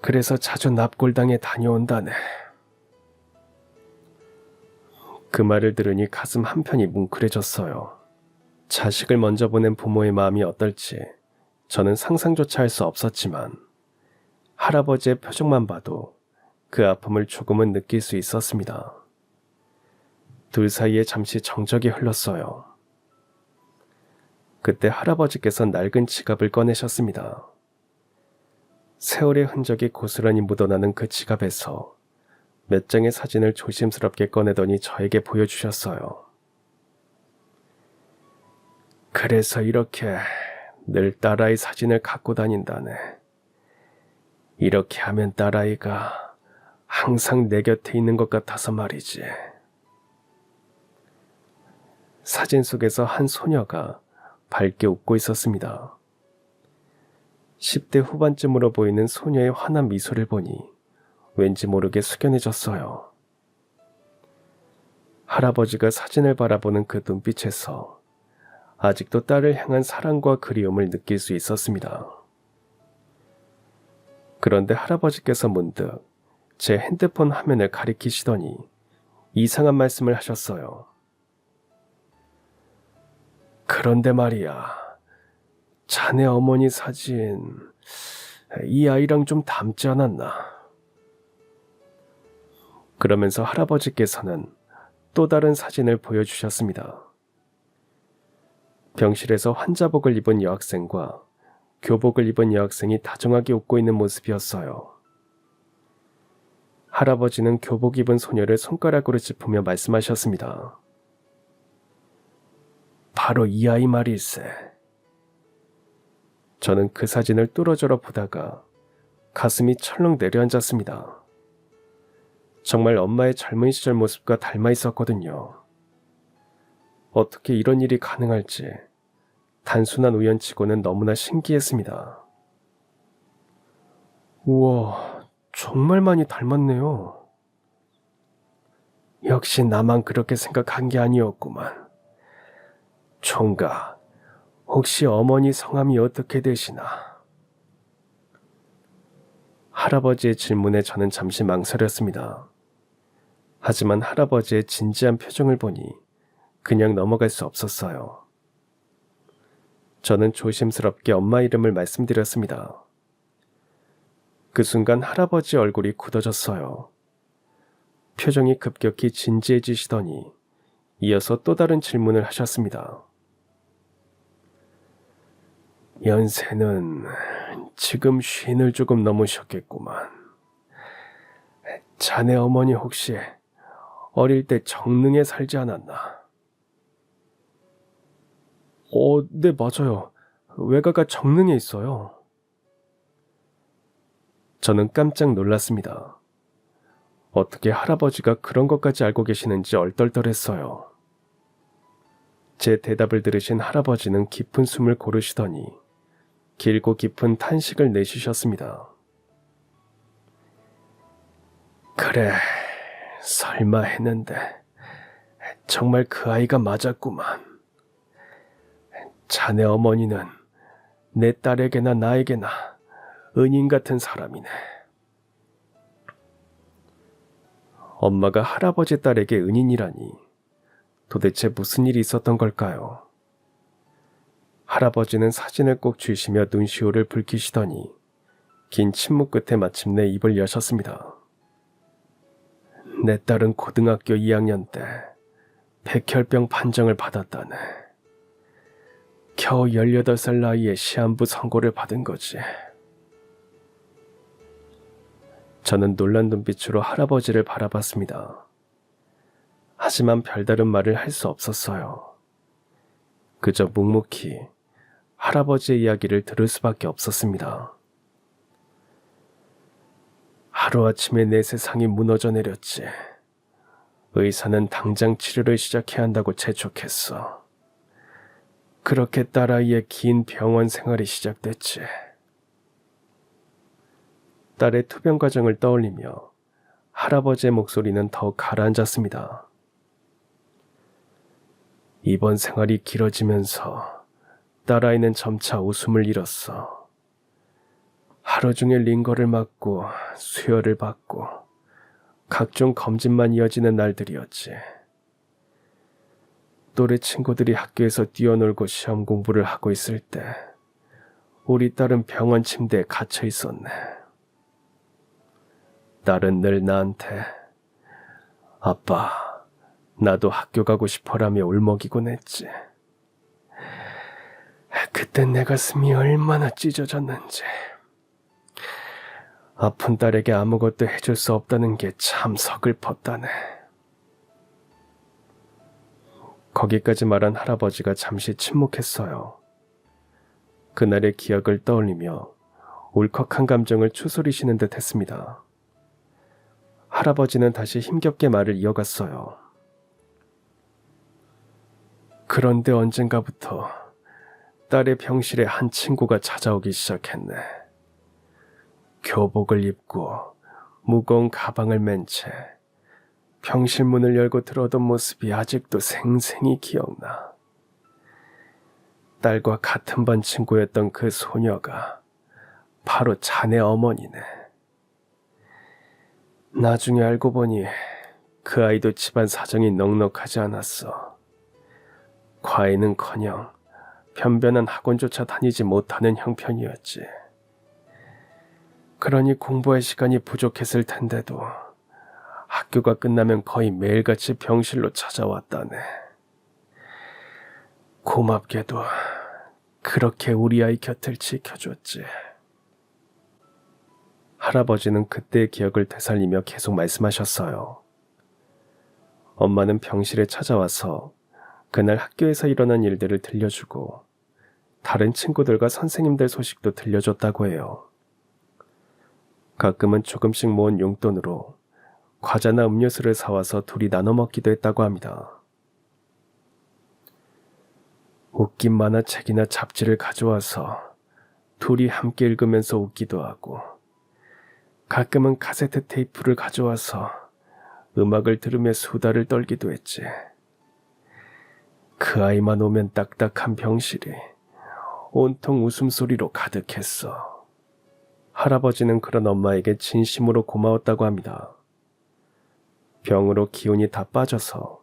그래서 자주 납골당에 다녀온다네. 그 말을 들으니 가슴 한편이 뭉클해졌어요. 자식을 먼저 보낸 부모의 마음이 어떨지 저는 상상조차 할 수 없었지만 할아버지의 표정만 봐도 그 아픔을 조금은 느낄 수 있었습니다. 둘 사이에 잠시 정적이 흘렀어요. 그때 할아버지께서 낡은 지갑을 꺼내셨습니다. 세월의 흔적이 고스란히 묻어나는 그 지갑에서 몇 장의 사진을 조심스럽게 꺼내더니 저에게 보여주셨어요. 그래서 이렇게 늘 딸아이 사진을 갖고 다닌다네. 이렇게 하면 딸아이가 항상 내 곁에 있는 것 같아서 말이지. 사진 속에서 한 소녀가 밝게 웃고 있었습니다. 10대 후반쯤으로 보이는 소녀의 환한 미소를 보니 왠지 모르게 숙연해졌어요. 할아버지가 사진을 바라보는 그 눈빛에서 아직도 딸을 향한 사랑과 그리움을 느낄 수 있었습니다. 그런데 할아버지께서 문득 제 핸드폰 화면을 가리키시더니 이상한 말씀을 하셨어요. 그런데 말이야, 자네 어머니 사진, 이 아이랑 좀 닮지 않았나? 그러면서 할아버지께서는 또 다른 사진을 보여주셨습니다. 병실에서 환자복을 입은 여학생과 교복을 입은 여학생이 다정하게 웃고 있는 모습이었어요. 할아버지는 교복 입은 소녀를 손가락으로 짚으며 말씀하셨습니다. 바로 이 아이 말일세. 저는 그 사진을 뚫어져라 보다가 가슴이 철렁 내려앉았습니다. 정말 엄마의 젊은 시절 모습과 닮아 있었거든요. 어떻게 이런 일이 가능할지 단순한 우연치고는 너무나 신기했습니다. 우와, 정말 많이 닮았네요. 역시 나만 그렇게 생각한 게 아니었구만. 총각, 혹시 어머니 성함이 어떻게 되시나? 할아버지의 질문에 저는 잠시 망설였습니다. 하지만 할아버지의 진지한 표정을 보니 그냥 넘어갈 수 없었어요. 저는 조심스럽게 엄마 이름을 말씀드렸습니다. 그 순간 할아버지 얼굴이 굳어졌어요. 표정이 급격히 진지해지시더니 이어서 또 다른 질문을 하셨습니다. 연세는 지금 50을 조금 넘으셨겠구만. 자네 어머니 혹시 어릴 때 정릉에 살지 않았나? 네, 맞아요. 외가가 정릉에 있어요. 저는 깜짝 놀랐습니다. 어떻게 할아버지가 그런 것까지 알고 계시는지 얼떨떨했어요. 제 대답을 들으신 할아버지는 깊은 숨을 고르시더니 길고 깊은 탄식을 내쉬셨습니다. 그래, 설마 했는데 정말 그 아이가 맞았구만. 자네 어머니는 내 딸에게나 나에게나 은인 같은 사람이네. 엄마가 할아버지 딸에게 은인이라니 도대체 무슨 일이 있었던 걸까요? 할아버지는 사진을 꼭 쥐시며 눈시울을 붉히시더니 긴 침묵 끝에 마침내 입을 여셨습니다. 내 딸은 고등학교 2학년 때 백혈병 판정을 받았다네. 겨우 18살 나이에 시한부 선고를 받은 거지. 저는 놀란 눈빛으로 할아버지를 바라봤습니다. 하지만 별다른 말을 할 수 없었어요. 그저 묵묵히 할아버지의 이야기를 들을 수밖에 없었습니다. 하루아침에 내 세상이 무너져 내렸지. 의사는 당장 치료를 시작해야 한다고 재촉했어. 그렇게 딸아이의 긴 병원 생활이 시작됐지. 딸의 투병 과정을 떠올리며 할아버지의 목소리는 더욱 가라앉았습니다. 입원 생활이 길어지면서 딸아이는 점차 웃음을 잃었어. 하루 종일 링거를 맞고 수혈을 받고 각종 검진만 이어지는 날들이었지. 또래 친구들이 학교에서 뛰어놀고 시험 공부를 하고 있을 때 우리 딸은 병원 침대에 갇혀 있었네. 딸은 늘 나한테 아빠, 나도 학교 가고 싶어라며 울먹이곤 했지. 그때 내 가슴이 얼마나 찢어졌는지. 아픈 딸에게 아무것도 해줄 수 없다는 게 참 서글펐다네. 거기까지 말한 할아버지가 잠시 침묵했어요. 그날의 기억을 떠올리며 울컥한 감정을 추스리시는 듯 했습니다. 할아버지는 다시 힘겹게 말을 이어갔어요. 그런데 언젠가부터 딸의 병실에 한 친구가 찾아오기 시작했네. 교복을 입고 무거운 가방을 맨 채 병실 문을 열고 들어오던 모습이 아직도 생생히 기억나. 딸과 같은 반 친구였던 그 소녀가 바로 자네 어머니네. 나중에 알고 보니 그 아이도 집안 사정이 넉넉하지 않았어. 과외는커녕 변변한 학원조차 다니지 못하는 형편이었지. 그러니 공부할 시간이 부족했을 텐데도 학교가 끝나면 거의 매일같이 병실로 찾아왔다네. 고맙게도 그렇게 우리 아이 곁을 지켜줬지. 할아버지는 그때의 기억을 되살리며 계속 말씀하셨어요. 엄마는 병실에 찾아와서 그날 학교에서 일어난 일들을 들려주고 다른 친구들과 선생님들 소식도 들려줬다고 해요. 가끔은 조금씩 모은 용돈으로 과자나 음료수를 사와서 둘이 나눠 먹기도 했다고 합니다. 웃긴 만화책이나 잡지를 가져와서 둘이 함께 읽으면서 웃기도 하고, 가끔은 카세트 테이프를 가져와서 음악을 들으며 수다를 떨기도 했지. 그 아이만 오면 딱딱한 병실이 온통 웃음소리로 가득했어. 할아버지는 그런 엄마에게 진심으로 고마웠다고 합니다. 병으로 기운이 다 빠져서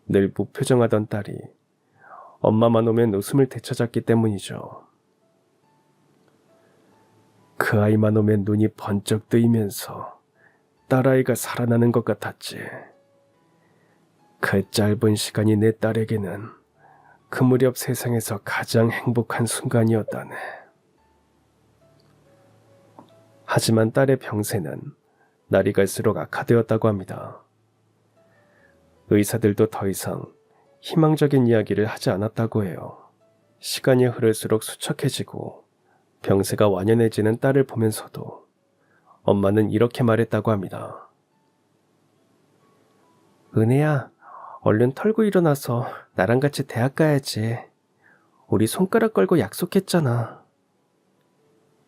늘 무표정하던 딸이 엄마만 오면 웃음을 되찾았기 때문이죠. 그 아이만 오면 눈이 번쩍 뜨이면서 딸아이가 살아나는 것 같았지. 그 짧은 시간이 내 딸에게는 그 무렵 세상에서 가장 행복한 순간이었다네. 하지만 딸의 병세는 날이 갈수록 악화되었다고 합니다. 의사들도 더 이상 희망적인 이야기를 하지 않았다고 해요. 시간이 흐를수록 수척해지고 병세가 완연해지는 딸을 보면서도 엄마는 이렇게 말했다고 합니다. 은혜야, 얼른 털고 일어나서 나랑 같이 대학 가야지. 우리 손가락 걸고 약속했잖아.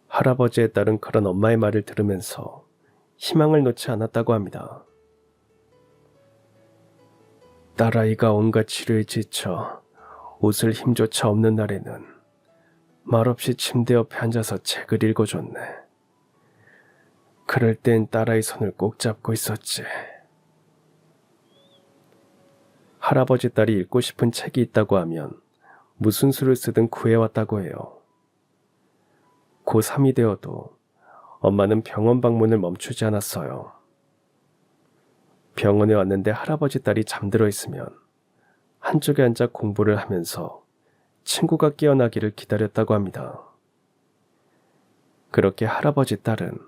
할아버지의 딸은 그런 엄마의 말을 들으면서 희망을 놓지 않았다고 합니다. 딸아이가 온갖 치료에 지쳐 웃을 힘조차 없는 날에는 말없이 침대 옆에 앉아서 책을 읽어줬네. 그럴 땐 딸아이 손을 꼭 잡고 있었지. 할아버지 딸이 읽고 싶은 책이 있다고 하면 무슨 수를 쓰든 구해왔다고 해요. 고3이 되어도 엄마는 병원 방문을 멈추지 않았어요. 병원에 왔는데 할아버지 딸이 잠들어 있으면 한쪽에 앉아 공부를 하면서 친구가 깨어나기를 기다렸다고 합니다. 그렇게 할아버지 딸은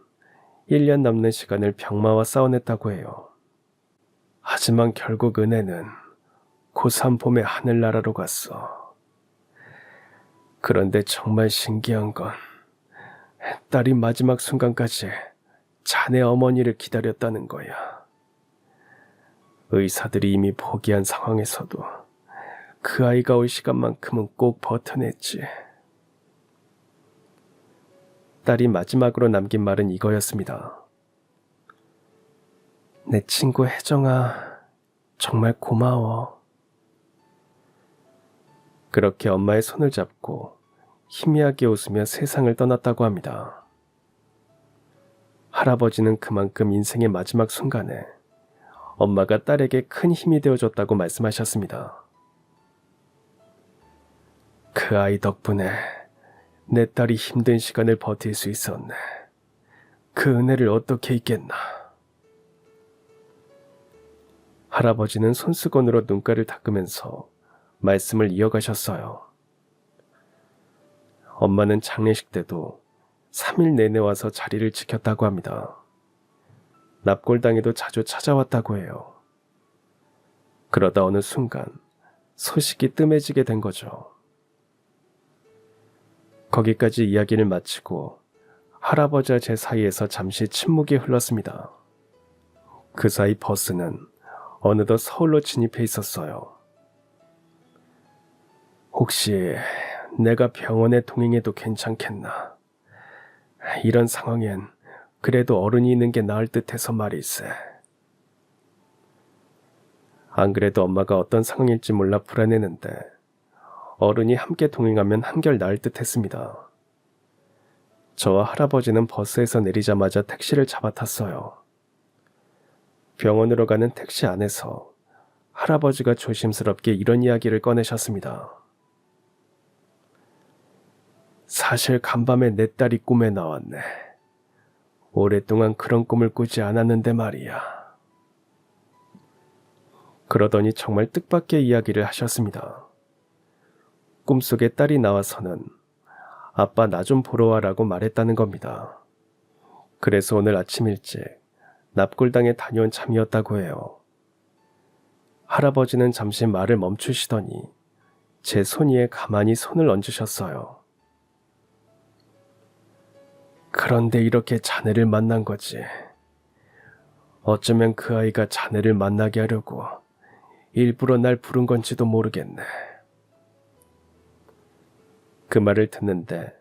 1년 남는 시간을 병마와 싸워냈다고 해요. 하지만 결국 은혜는 고3 봄에 하늘나라로 갔어. 그런데 정말 신기한 건 딸이 마지막 순간까지 자네 어머니를 기다렸다는 거야. 의사들이 이미 포기한 상황에서도 그 아이가 올 시간만큼은 꼭 버텨냈지. 딸이 마지막으로 남긴 말은 이거였습니다. 내 친구 혜정아, 정말 고마워. 그렇게 엄마의 손을 잡고 희미하게 웃으며 세상을 떠났다고 합니다. 할아버지는 그만큼 인생의 마지막 순간에 엄마가 딸에게 큰 힘이 되어줬다고 말씀하셨습니다. 그 아이 덕분에 내 딸이 힘든 시간을 버틸 수 있었네. 그 은혜를 어떻게 잊겠나. 할아버지는 손수건으로 눈가를 닦으면서 말씀을 이어가셨어요. 엄마는 장례식 때도 3일 내내 와서 자리를 지켰다고 합니다. 납골당에도 자주 찾아왔다고 해요. 그러다 어느 순간 소식이 뜸해지게 된 거죠. 거기까지 이야기를 마치고 할아버지와 제 사이에서 잠시 침묵이 흘렀습니다. 그 사이 버스는 어느덧 서울로 진입해 있었어요. 혹시 내가 병원에 동행해도 괜찮겠나? 이런 상황엔 그래도 어른이 있는 게 나을 듯해서 말일세. 안 그래도 엄마가 어떤 상황일지 몰라 불안했는데 어른이 함께 동행하면 한결 나을 듯했습니다. 저와 할아버지는 버스에서 내리자마자 택시를 잡아 탔어요. 병원으로 가는 택시 안에서 할아버지가 조심스럽게 이런 이야기를 꺼내셨습니다. 사실 간밤에 내 딸이 꿈에 나왔네. 오랫동안 그런 꿈을 꾸지 않았는데 말이야. 그러더니 정말 뜻밖의 이야기를 하셨습니다. 꿈속에 딸이 나와서는 아빠 나 좀 보러 와라고 말했다는 겁니다. 그래서 오늘 아침 일찍 납골당에 다녀온 참이었다고 해요. 할아버지는 잠시 말을 멈추시더니 제 손 위에 가만히 손을 얹으셨어요. 그런데 이렇게 자네를 만난 거지. 어쩌면 그 아이가 자네를 만나게 하려고 일부러 날 부른 건지도 모르겠네. 그 말을 듣는데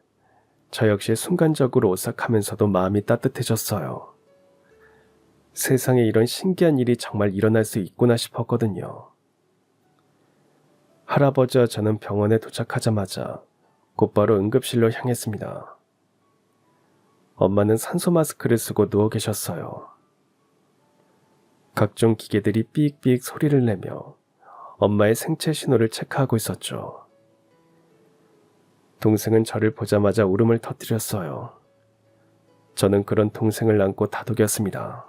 저 역시 순간적으로 오싹하면서도 마음이 따뜻해졌어요. 세상에 이런 신기한 일이 정말 일어날 수 있구나 싶었거든요. 할아버지와 저는 병원에 도착하자마자 곧바로 응급실로 향했습니다. 엄마는 산소 마스크를 쓰고 누워 계셨어요. 각종 기계들이 삑삑 소리를 내며 엄마의 생체 신호를 체크하고 있었죠. 동생은 저를 보자마자 울음을 터뜨렸어요. 저는 그런 동생을 안고 다독였습니다.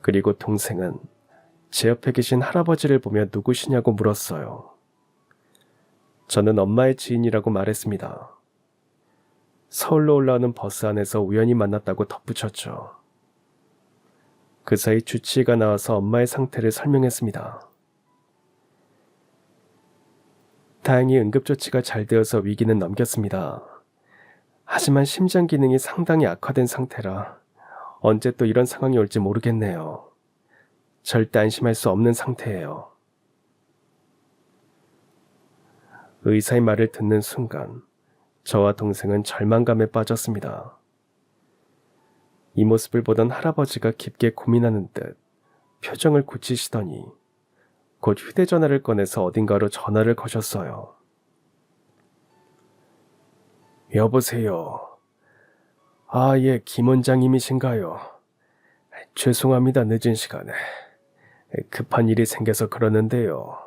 그리고 동생은 제 옆에 계신 할아버지를 보며 누구시냐고 물었어요. 저는 엄마의 지인이라고 말했습니다. 서울로 올라오는 버스 안에서 우연히 만났다고 덧붙였죠. 그 사이 주치의가 나와서 엄마의 상태를 설명했습니다. 다행히 응급조치가 잘 되어서 위기는 넘겼습니다. 하지만 심장 기능이 상당히 악화된 상태라 언제 또 이런 상황이 올지 모르겠네요. 절대 안심할 수 없는 상태예요. 의사의 말을 듣는 순간 저와 동생은 절망감에 빠졌습니다. 이 모습을 보던 할아버지가 깊게 고민하는 듯 표정을 굳히시더니 곧 휴대전화를 꺼내서 어딘가로 전화를 거셨어요. 여보세요. 예, 김 원장님이신가요? 죄송합니다, 늦은 시간에. 급한 일이 생겨서 그러는데요.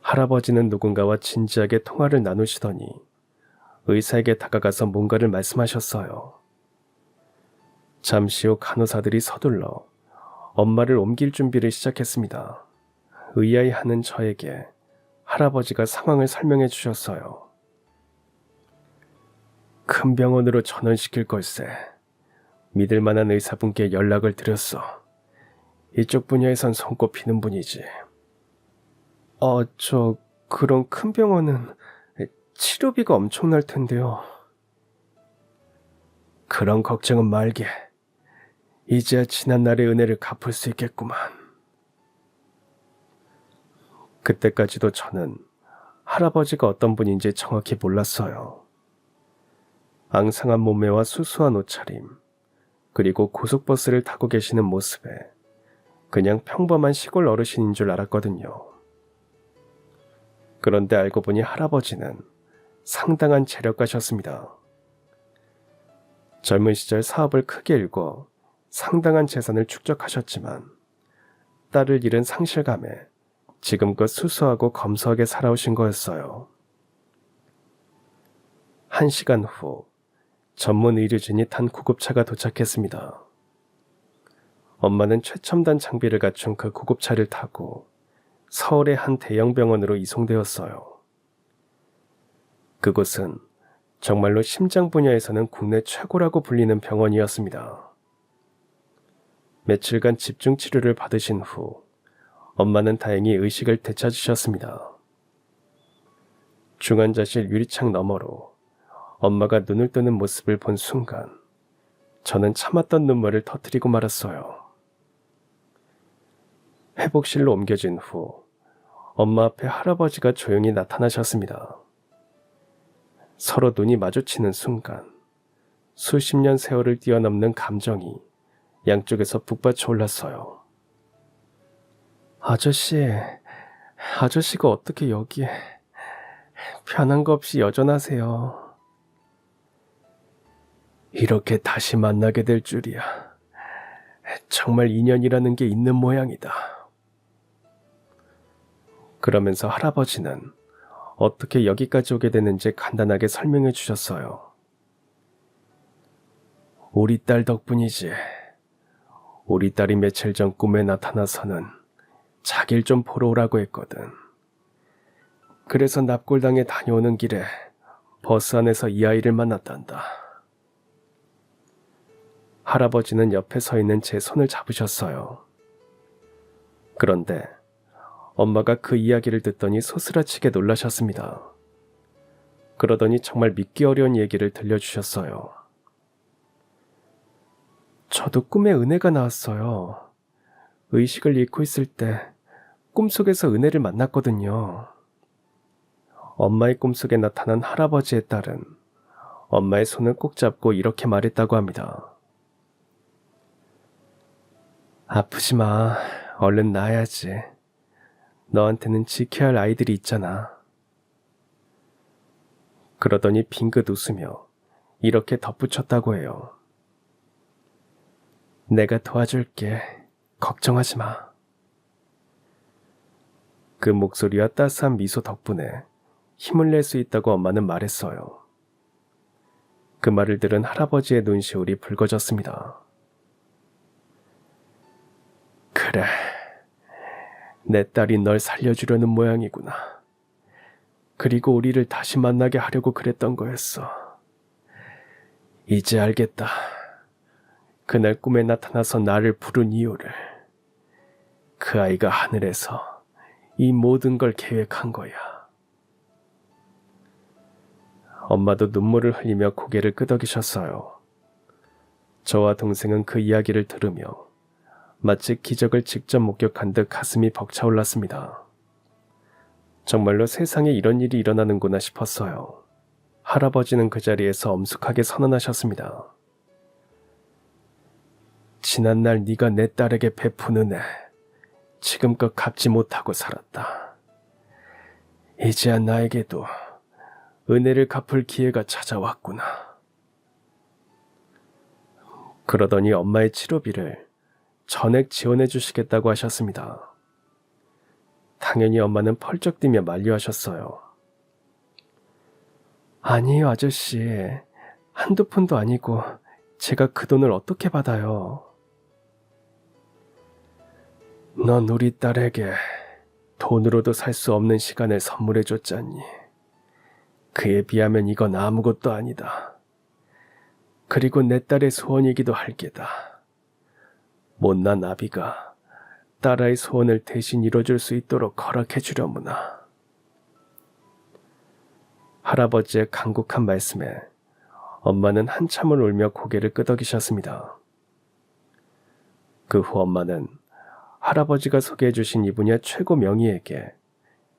할아버지는 누군가와 진지하게 통화를 나누시더니 의사에게 다가가서 뭔가를 말씀하셨어요. 잠시 후 간호사들이 서둘러 엄마를 옮길 준비를 시작했습니다. 의아해하는 저에게 할아버지가 상황을 설명해 주셨어요. 큰 병원으로 전원시킬 걸세. 믿을 만한 의사분께 연락을 드렸어. 이쪽 분야에선 손꼽히는 분이지. 그런 큰 병원은 치료비가 엄청날 텐데요. 그런 걱정은 말게. 이제야 지난날의 은혜를 갚을 수 있겠구만. 그때까지도 저는 할아버지가 어떤 분인지 정확히 몰랐어요. 앙상한 몸매와 수수한 옷차림, 그리고 고속버스를 타고 계시는 모습에 그냥 평범한 시골 어르신인 줄 알았거든요. 그런데 알고 보니 할아버지는 상당한 재력가셨습니다. 젊은 시절 사업을 크게 일궈 상당한 재산을 축적하셨지만 딸을 잃은 상실감에 지금껏 수수하고 검소하게 살아오신 거였어요. 1시간 후 전문 의료진이 탄 구급차가 도착했습니다. 엄마는 최첨단 장비를 갖춘 그 구급차를 타고 서울의 한 대형 병원으로 이송되었어요. 그곳은 정말로 심장 분야에서는 국내 최고라고 불리는 병원이었습니다. 며칠간 집중 치료를 받으신 후 엄마는 다행히 의식을 되찾으셨습니다. 중환자실 유리창 너머로 엄마가 눈을 뜨는 모습을 본 순간 저는 참았던 눈물을 터뜨리고 말았어요. 회복실로 옮겨진 후 엄마 앞에 할아버지가 조용히 나타나셨습니다. 서로 눈이 마주치는 순간 수십 년 세월을 뛰어넘는 감정이 양쪽에서 북받쳐 올랐어요. 아저씨가 어떻게 여기에 변한 거 없이 여전하세요. 이렇게 다시 만나게 될 줄이야. 정말 인연이라는 게 있는 모양이다. 그러면서 할아버지는 어떻게 여기까지 오게 됐는지 간단하게 설명해 주셨어요. 우리 딸 덕분이지. 우리 딸이 며칠 전 꿈에 나타나서는 자길 좀 보러 오라고 했거든. 그래서 납골당에 다녀오는 길에 버스 안에서 이 아이를 만났단다. 할아버지는 옆에 서 있는 제 손을 잡으셨어요. 그런데 엄마가 그 이야기를 듣더니 소스라치게 놀라셨습니다. 그러더니 정말 믿기 어려운 얘기를 들려주셨어요. 저도 꿈에 은혜가 나왔어요. 의식을 잃고 있을 때 꿈속에서 은혜를 만났거든요. 엄마의 꿈속에 나타난 할아버지의 딸은 엄마의 손을 꼭 잡고 이렇게 말했다고 합니다. 아프지 마. 얼른 나아야지. 너한테는 지켜야 할 아이들이 있잖아. 그러더니 빙긋 웃으며 이렇게 덧붙였다고 해요. 내가 도와줄게. 걱정하지 마. 그 목소리와 따스한 미소 덕분에 힘을 낼 수 있다고 엄마는 말했어요. 그 말을 들은 할아버지의 눈시울이 붉어졌습니다. 그래. 내 딸이 널 살려주려는 모양이구나. 그리고 우리를 다시 만나게 하려고 그랬던 거였어. 이제 알겠다. 그날 꿈에 나타나서 나를 부른 이유를. 그 아이가 하늘에서 이 모든 걸 계획한 거야. 엄마도 눈물을 흘리며 고개를 끄덕이셨어요. 저와 동생은 그 이야기를 들으며 마치 기적을 직접 목격한 듯 가슴이 벅차올랐습니다. 정말로 세상에 이런 일이 일어나는구나 싶었어요. 할아버지는 그 자리에서 엄숙하게 선언하셨습니다. 지난날 네가 내 딸에게 베푼 은혜, 지금껏 갚지 못하고 살았다. 이제야 나에게도 은혜를 갚을 기회가 찾아왔구나. 그러더니 엄마의 치료비를 전액 지원해 주시겠다고 하셨습니다. 당연히 엄마는 펄쩍 뛰며 만류하셨어요. 아니요, 아저씨. 한두 푼도 아니고 제가 그 돈을 어떻게 받아요? 넌 우리 딸에게 돈으로도 살 수 없는 시간을 선물해 줬잖니. 그에 비하면 이건 아무것도 아니다. 그리고 내 딸의 소원이기도 할 게다. 못난 아비가 딸아이 소원을 대신 이뤄줄 수 있도록 허락해 주려무나. 할아버지의 간곡한 말씀에 엄마는 한참을 울며 고개를 끄덕이셨습니다. 그 후 엄마는 할아버지가 소개해 주신 이 분야 최고 명의에게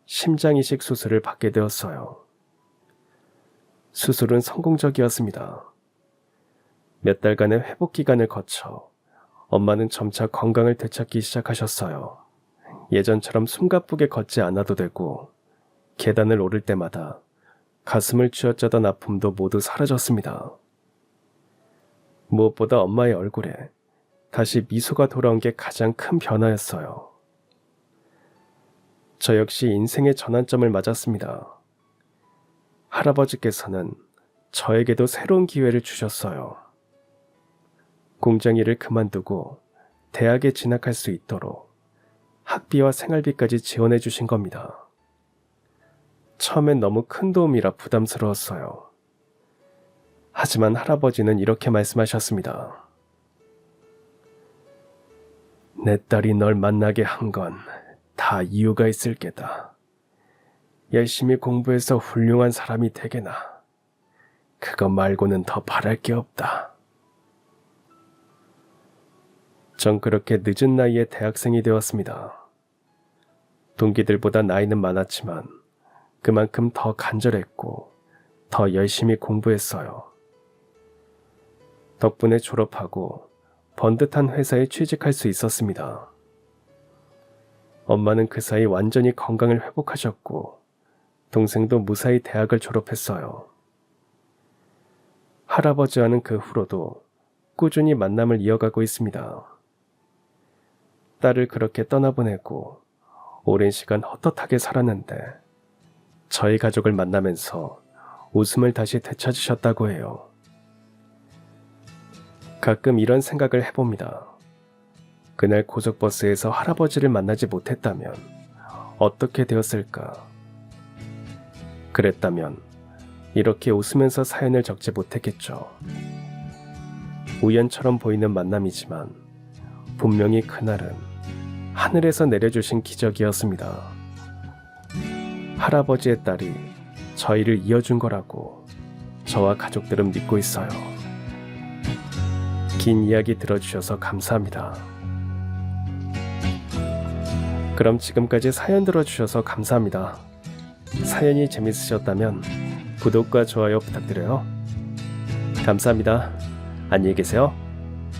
심장이식 수술을 받게 되었어요. 수술은 성공적이었습니다. 몇 달간의 회복 기간을 거쳐 엄마는 점차 건강을 되찾기 시작하셨어요. 예전처럼 숨가쁘게 걷지 않아도 되고 계단을 오를 때마다 가슴을 쥐어짜던 아픔도 모두 사라졌습니다. 무엇보다 엄마의 얼굴에 다시 미소가 돌아온 게 가장 큰 변화였어요. 저 역시 인생의 전환점을 맞았습니다. 할아버지께서는 저에게도 새로운 기회를 주셨어요. 공장 일을 그만두고 대학에 진학할 수 있도록 학비와 생활비까지 지원해 주신 겁니다. 처음엔 너무 큰 도움이라 부담스러웠어요. 하지만 할아버지는 이렇게 말씀하셨습니다. 내 딸이 널 만나게 한 건 다 이유가 있을 게다. 열심히 공부해서 훌륭한 사람이 되게나. 그거 말고는 더 바랄 게 없다. 전 그렇게 늦은 나이에 대학생이 되었습니다. 동기들보다 나이는 많았지만 그만큼 더 간절했고 더 열심히 공부했어요. 덕분에 졸업하고 번듯한 회사에 취직할 수 있었습니다. 엄마는 그 사이 완전히 건강을 회복하셨고 동생도 무사히 대학을 졸업했어요. 할아버지와는 그 후로도 꾸준히 만남을 이어가고 있습니다. 딸을 그렇게 떠나보내고 오랜 시간 헛헛하게 살았는데 저희 가족을 만나면서 웃음을 다시 되찾으셨다고 해요. 가끔 이런 생각을 해봅니다. 그날 고속버스에서 할아버지를 만나지 못했다면 어떻게 되었을까? 그랬다면 이렇게 웃으면서 사연을 적지 못했겠죠. 우연처럼 보이는 만남이지만 분명히 그날은 하늘에서 내려주신 기적이었습니다. 할아버지의 딸이 저희를 이어준 거라고 저와 가족들은 믿고 있어요. 긴 이야기 들어주셔서 감사합니다. 그럼 지금까지 사연 들어주셔서 감사합니다. 사연이 재밌으셨다면 구독과 좋아요 부탁드려요. 감사합니다. 안녕히 계세요.